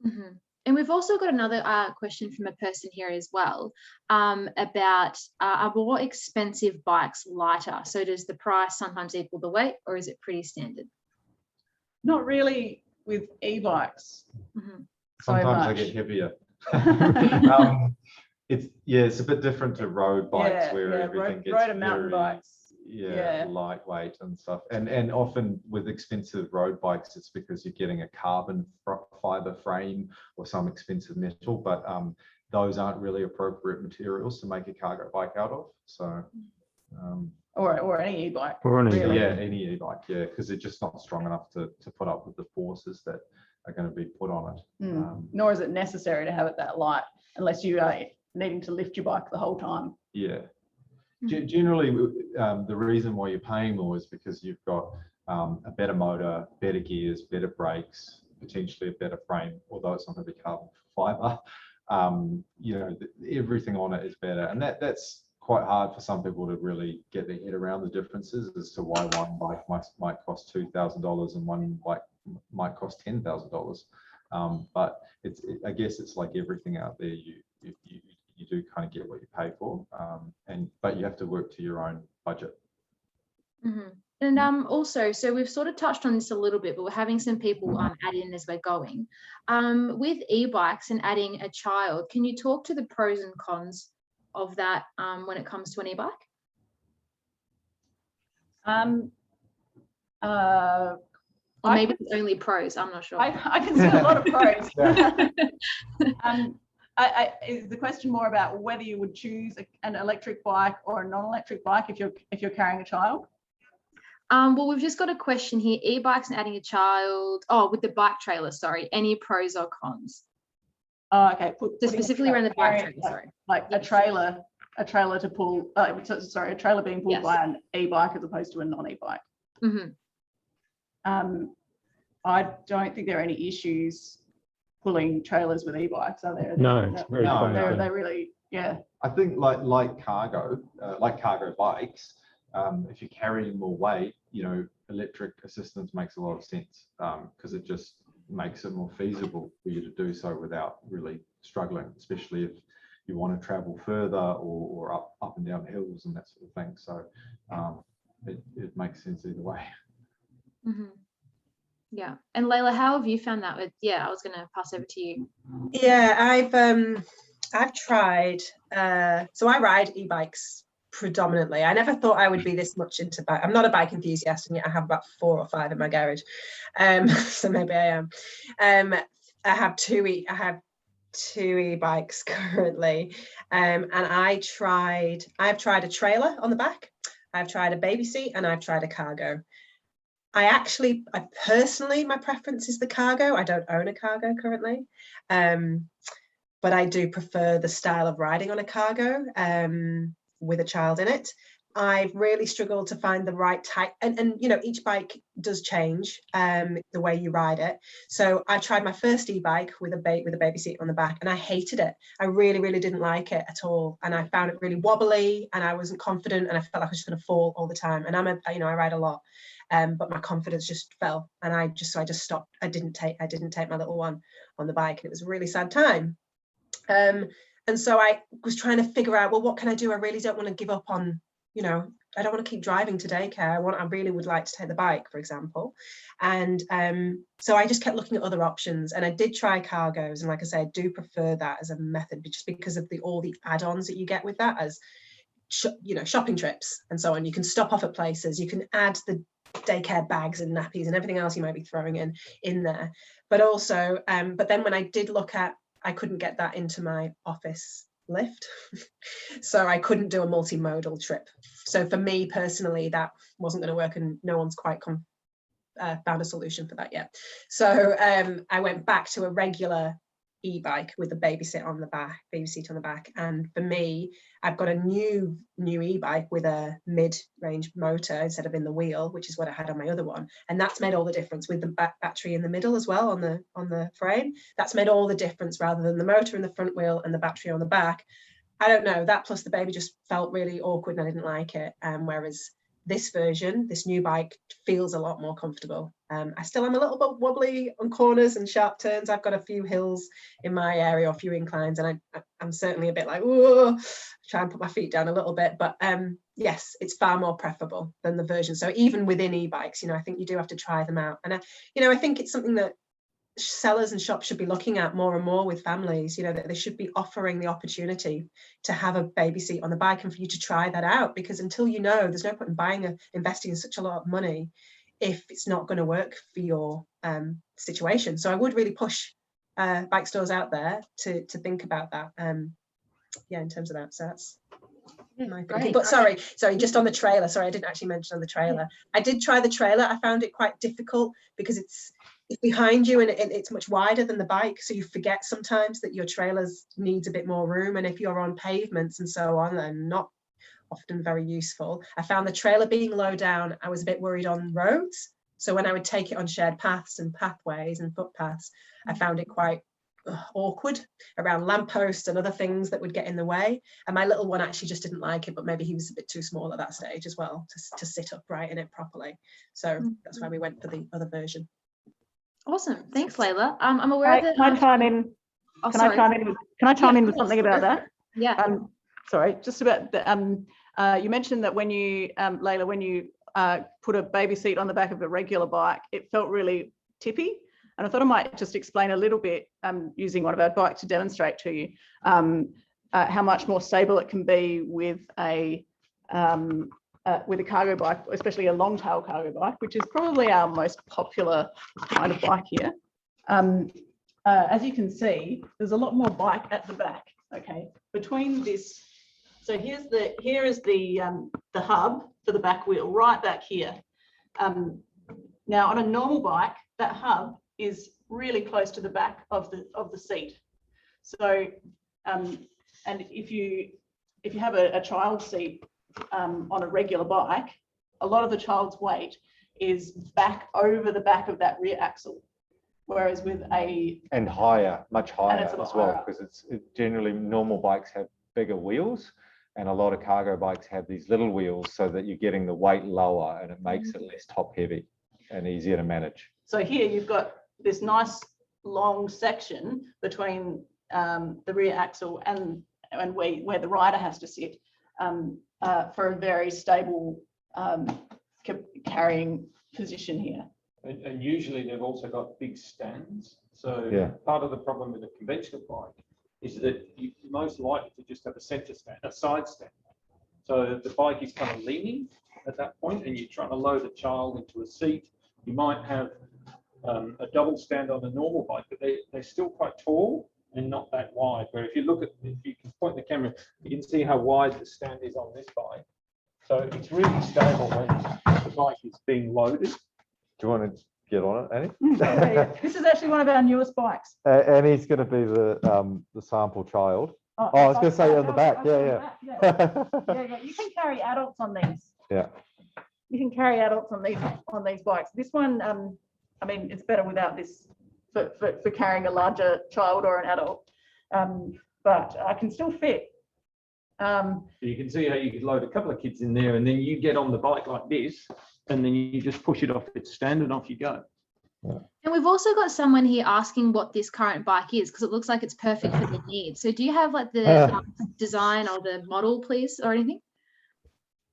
Mm-hmm. And we've also got another question from a person here as well about are more expensive bikes lighter? So does the price sometimes equal the weight, or is it pretty standard? Not really with e-bikes. Mm-hmm. Sometimes they get heavier. It's a bit different to road bikes where everything gets road and mountain bikes. Lightweight and stuff. And often with expensive road bikes, it's because you're getting a carbon fiber frame or some expensive metal, but those aren't really appropriate materials to make a cargo bike out of. So or any e-bike. Or any really. Any e-bike, because they're just not strong enough to put up with the forces that are going to be put on it. Nor is it necessary to have it that light unless you are needing to lift your bike the whole time. Yeah. Generally, the reason why you're paying more is because you've got a better motor, better gears, better brakes, potentially a better frame, although it's not going to be carbon fiber. Everything on it is better. And that's quite hard for some people to really get their head around the differences as to why one bike might cost $2,000 and one bike might cost $10,000. But I guess it's like everything out there. You do kind of get what you pay for, but you have to work to your own budget. Mm-hmm. And also, so we've sort of touched on this a little bit, but we're having some people add in as we're going. With e-bikes and adding a child, can you talk to the pros and cons of that when it comes to an e-bike? Or maybe it's only pros, I'm not sure. I can see a lot of pros. Is the question more about whether you would choose an electric bike or a non-electric bike if you're carrying a child? Well, we've just got a question here. E-bikes and adding a child. Oh, with the bike trailer, sorry. Any pros or cons? Oh, okay. So specifically around the bike trailer, sorry. Like a trailer to pull, sorry, a trailer being pulled by an e-bike as opposed to a non-e-bike. Mm-hmm. I don't think there are any issues pulling trailers with e-bikes, are there? No, it's very clean. They really, I think like cargo bikes, if you're carrying more weight, electric assistance makes a lot of sense, because it just makes it more feasible for you to do so without really struggling, especially if you want to travel further or up and down hills and that sort of thing. So it makes sense either way. Mm-hmm. Yeah. And Leyla, how have you found that with, I was going to pass over to you. Yeah, I've tried, so I ride e-bikes predominantly. I never thought I would be this much into bike. I'm not a bike enthusiast, and yet I have about 4 or 5 in my garage. So maybe I am. I have two e-bikes currently. And I've tried a trailer on the back, I've tried a baby seat, and I've tried a cargo. I personally, my preference is the cargo. I don't own a cargo currently, but I do prefer the style of riding on a cargo with a child in it. I've really struggled to find the right type, and each bike does change the way you ride it. So I tried my first e-bike with a baby seat on the back, and I hated it. I really, really didn't like it at all, and I found it really wobbly, and I wasn't confident, and I felt like I was just going to fall all the time. And I ride a lot. But my confidence just fell, and I just stopped. I didn't take my little one on the bike, and it was a really sad time. And so I was trying to figure out, well, what can I do? I really don't want to give up on, I don't want to keep driving to daycare. I really would like to take the bike, for example. And so I just kept looking at other options, and I did try cargos. And like I say, I do prefer that as a method, just because of all the add-ons that you get with that, as shopping trips and so on. You can stop off at places. You can add the daycare bags and nappies and everything else you might be throwing in there. But also, but then when I did look at, I couldn't get that into my office lift. So I couldn't do a multimodal trip. So for me personally, that wasn't going to work, and no one's quite found a solution for that yet. So I went back to a regular e-bike with a baby seat on the back. And for me, I've got a new e-bike with a mid-range motor instead of in the wheel, which is what I had on my other one. And that's made all the difference, with the battery in the middle as well on the frame. That's made all the difference, rather than the motor in the front wheel and the battery on the back. I don't know, that plus the baby just felt really awkward, and I didn't like it. Whereas this version, this new bike, feels a lot more comfortable. I still am a little bit wobbly on corners and sharp turns. I've got a few hills in my area, or a few inclines, and I'm certainly a bit like, whoa, try and put my feet down a little bit. But yes, it's far more preferable than the version. So even within e-bikes, I think you do have to try them out. And I think it's something that sellers and shops should be looking at more and more with families, that they should be offering the opportunity to have a baby seat on the bike, and for you to try that out, because until there's no point in investing in such a lot of money if it's not going to work for your situation. So I would really push bike stores out there to think about that, in terms of that. So that's my thing. But sorry, just on the trailer, I didn't actually mention on the trailer. I did try the trailer. I found it quite difficult because it's behind you, and it's much wider than the bike, so you forget sometimes that your trailers needs a bit more room, and if you're on pavements and so on, they're not often very useful. I found the trailer being low down, I was a bit worried on roads, so when I would take it on shared paths and pathways and footpaths, I found it quite awkward around lampposts and other things that would get in the way. And my little one actually just didn't like it, but maybe he was a bit too small at that stage as well to sit upright in it properly. So that's why we went for the other version. Awesome. Thanks, Leyla. I'm aware that. Can I chime in? Oh, Can sorry. I chime in with something about that? Yeah. Sorry, just about the, you mentioned that when you, Leyla, when you put a baby seat on the back of a regular bike, it felt really tippy. And I thought I might just explain a little bit using one of our bikes to demonstrate to you how much more stable it can be with a cargo bike, especially a long tail cargo bike, which is probably our most popular kind of bike here. As you can see, there's a lot more bike at the back. Okay, between this, so here is the hub for the back wheel right back here. Now on a normal bike, that hub is really close to the back of the seat. So and if you have a child seat on a regular bike, a lot of the child's weight is back over the back of that rear axle. Whereas with and higher, much higher as well, because it's generally normal bikes have bigger wheels, and a lot of cargo bikes have these little wheels so that you're getting the weight lower, and it makes it less top heavy and easier to manage. So here you've got this nice long section between the rear axle and where the rider has to sit for a very stable carrying position here. And usually they've also got big stands. So part of the problem with a conventional bike is that you're most likely to just have a centre stand, a side stand. So the bike is kind of leaning at that point, and you're trying to load a child into a seat. You might have a double stand on a normal bike, but they're still quite tall and not that wide. Where if you can point the camera, you can see how wide the stand is on this bike. So it's really stable when the bike is being loaded. Do you want to get on it, Annie? This is actually one of our newest bikes. Annie's going to be the sample child. Oh, I was going to say on the back. Yeah. You can carry adults on these. Yeah. You can carry adults on these bikes. This one, I mean, it's better without this for carrying a larger child or an adult, but I can still fit. You can see how you could load a couple of kids in there, and then you get on the bike like this, and then you just push it off its stand and off you go. Yeah. And we've also got someone here asking what this current bike is, because it looks like it's perfect for their needs. So do you have like the design or the model, please, or anything?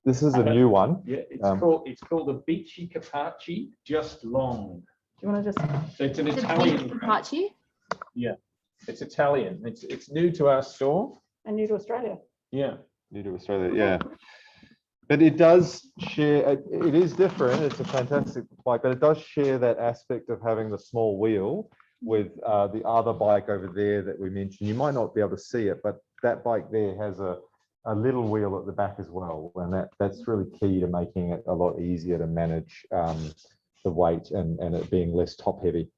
This is a new one. Yeah, it's called the Beachy Capace Just Long. Do you want to just? So it's an Italian. Capace? Yeah, it's Italian. It's new to our store. And new to Australia. Yeah. New to Australia, yeah. But it does share, it is different, it's a fantastic bike, but it does share that aspect of having the small wheel with the other bike over there that we mentioned. You might not be able to see it, but that bike there has a little wheel at the back as well. And that's really key to making it a lot easier to manage the weight and it being less top heavy.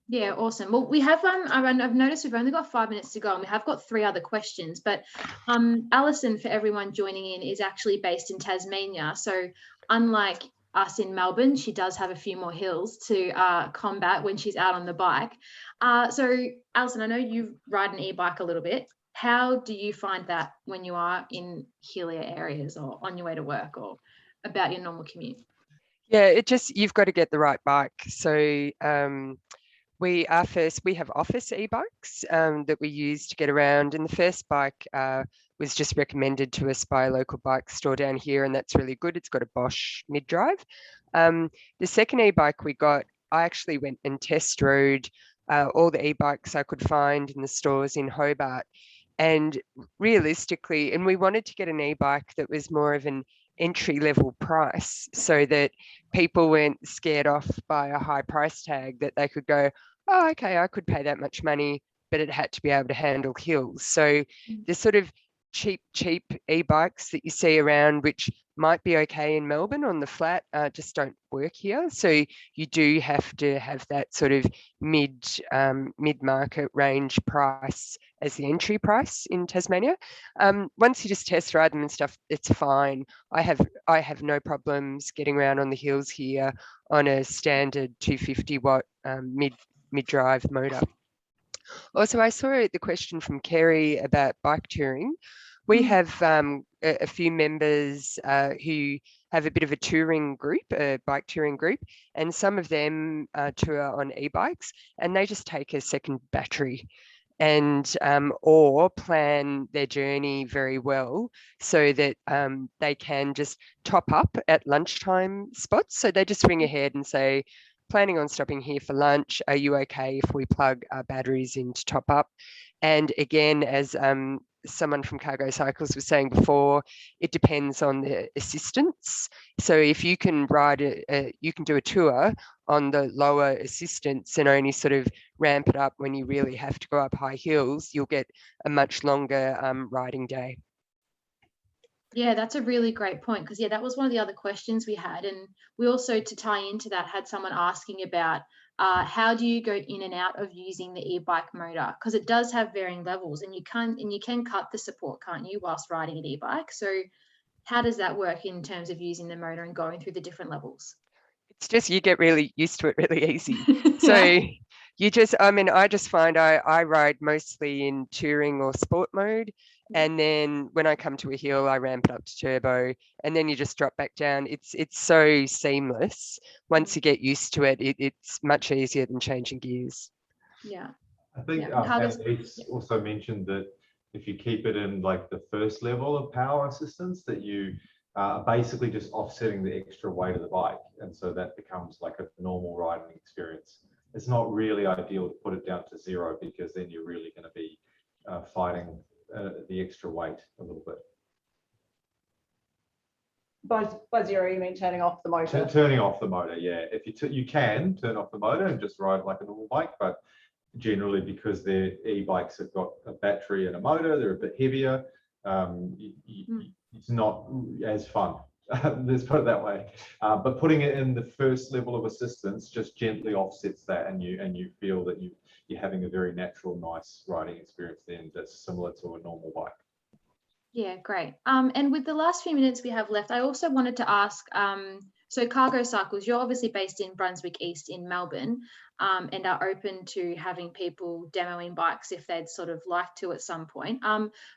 Yeah, awesome. Well, we have I've noticed we've only got 5 minutes to go, and we have got 3 other questions. But Alison, for everyone joining in, is actually based in Tasmania. So unlike us in Melbourne, she does have a few more hills to combat when she's out on the bike. So Alison, I know you ride an e-bike a little bit. How do you find that when you are in hillier areas or on your way to work or about your normal commute? Yeah, you've got to get the right bike. So we have office e-bikes that we use to get around, and the first bike was just recommended to us by a local bike store down here, and that's really good. It's got a Bosch mid-drive. The second e-bike we got, I actually went and test rode all the e-bikes I could find in the stores in Hobart, and realistically, and we wanted to get an e-bike that was more of an entry-level price so that people weren't scared off by a high price tag, that they could go, oh, okay, I could pay that much money, but it had to be able to handle hills. So the sort of cheap e-bikes that you see around, which might be okay in Melbourne on the flat, just don't work here. So you do have to have that sort of mid-market range price as the entry price in Tasmania. Once you just test ride them and stuff, it's fine. I have no problems getting around on the hills here on a standard 250 watt mid-drive motor. Also, I saw the question from Kerry about bike touring. We have a few members who have a bit of a touring group, a bike touring group, and some of them tour on e-bikes, and they just take a second battery and or plan their journey very well so that they can just top up at lunchtime spots. So they just ring ahead and say, planning on stopping here for lunch, are you okay if we plug our batteries in to top up? And again, as someone from Cargocycles was saying before, it depends on the assistance. So if you can you can do a tour on the lower assistance and only sort of ramp it up when you really have to go up high hills, you'll get a much longer riding day. Yeah, that's a really great point, because that was one of the other questions we had, and we also, to tie into that, had someone asking about how do you go in and out of using the e-bike motor, because it does have varying levels, and you can cut the support, can't you, whilst riding an e-bike? So how does that work in terms of using the motor and going through the different levels? It's just you get really used to it really easy. So you just, I just find I ride mostly in touring or sport mode. And then when I come to a hill, I ramp it up to turbo, and then you just drop back down. It's so seamless. Once you get used to it, it's much easier than changing gears. Yeah. I think Annalise also mentioned that if you keep it in like the first level of power assistance, that you basically just offsetting the extra weight of the bike. And so that becomes like a normal riding experience. It's not really ideal to put it down to zero, because then you're really going to be fighting the extra weight a little bit. By zero, you mean turning off the motor? Turning off the motor, yeah. If you can turn off the motor and just ride like a normal bike, but generally, because their e-bikes have got a battery and a motor, they're a bit heavier. It's not as fun. Let's put it that way. But putting it in the first level of assistance just gently offsets that, and you feel that you're having a very natural, nice riding experience then that's similar to a normal bike. Yeah, great. And with the last few minutes we have left, I also wanted to ask, so Cargocycles, you're obviously based in Brunswick East in Melbourne, and are open to having people demoing bikes if they'd sort of like to at some point.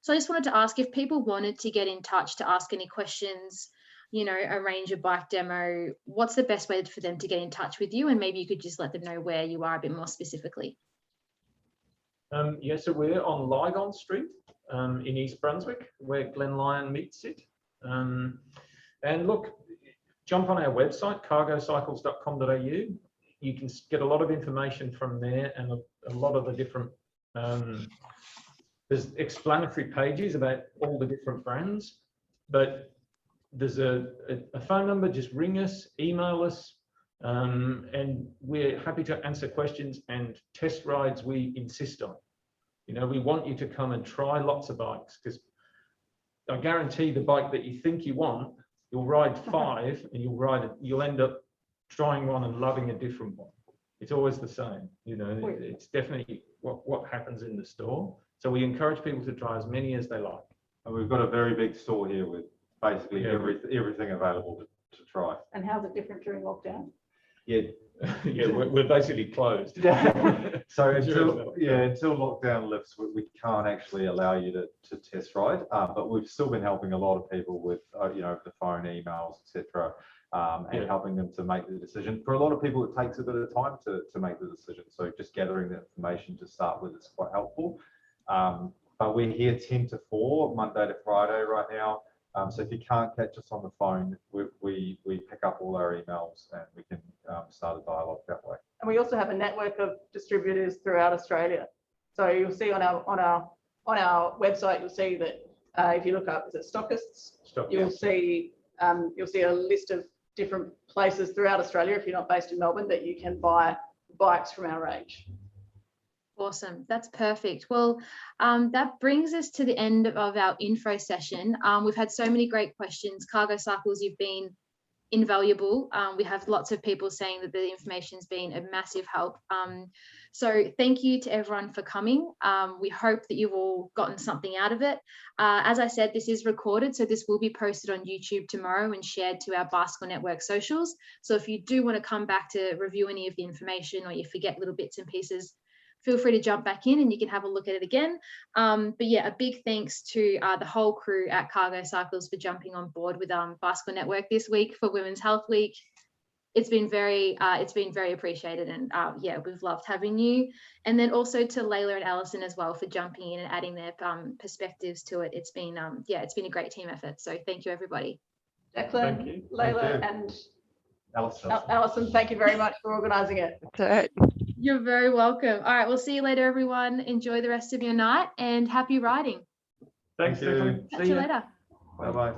So I just wanted to ask, if people wanted to get in touch to ask any questions, arrange a bike demo, what's the best way for them to get in touch with you? And maybe you could just let them know where you are a bit more specifically. So we're on Lygon Street in East Brunswick, where Glen Lyon meets it. And look, jump on our website, cargocycles.com.au. You can get a lot of information from there, and a lot of the different, there's explanatory pages about all the different brands, but there's a phone number. Just ring us, email us, and we're happy to answer questions, and test rides we insist on. We want you to come and try lots of bikes, because I guarantee the bike that you think you want, you'll ride 5 and you'll end up trying one and loving a different one. It's always the same. It's definitely what happens in the store. So we encourage people to try as many as they like. And we've got a very big store here with basically everything available to try. And how's it different during lockdown? Yeah. we're basically closed. So until lockdown lifts, we can't actually allow you to test ride. But we've still been helping a lot of people with over the phone, emails, etc., and helping them to make the decision. For a lot of people, it takes a bit of time to make the decision. So just gathering the information to start with is quite helpful. But we're here 10 to 4, Monday to Friday right now. So if you can't catch us on the phone, we pick up all our emails, and we can start a dialogue that way. And we also have a network of distributors throughout Australia. So you'll see on our website, you'll see that if you look up, is it stockists? You'll see a list of different places throughout Australia, if you're not based in Melbourne, that you can buy bikes from our range. Awesome. That's perfect. Well, that brings us to the end of our info session. We've had so many great questions. Cargocycles, you've been invaluable. We have lots of people saying that the information's been a massive help. So thank you to everyone for coming. We hope that you've all gotten something out of it. As I said, this is recorded, so this will be posted on YouTube tomorrow and shared to our Bicycle Network socials. So if you do want to come back to review any of the information, or you forget little bits and pieces, feel free to jump back in and you can have a look at it again. But yeah, a big thanks to the whole crew at Cargocycles for jumping on board with Bicycle Network this week for Women's Health Week. It's been very appreciated, and yeah, we've loved having you. And then also to Leyla and Alison as well for jumping in and adding their perspectives to it. It's been yeah, it's been a great team effort. So thank you, everybody. Declan, Leyla, and Alison. Alison, thank you very much for organising it. You're very welcome. All right, we'll see you later, everyone. Enjoy the rest of your night and happy riding. Thanks, Declan. Catch you later. Bye-bye.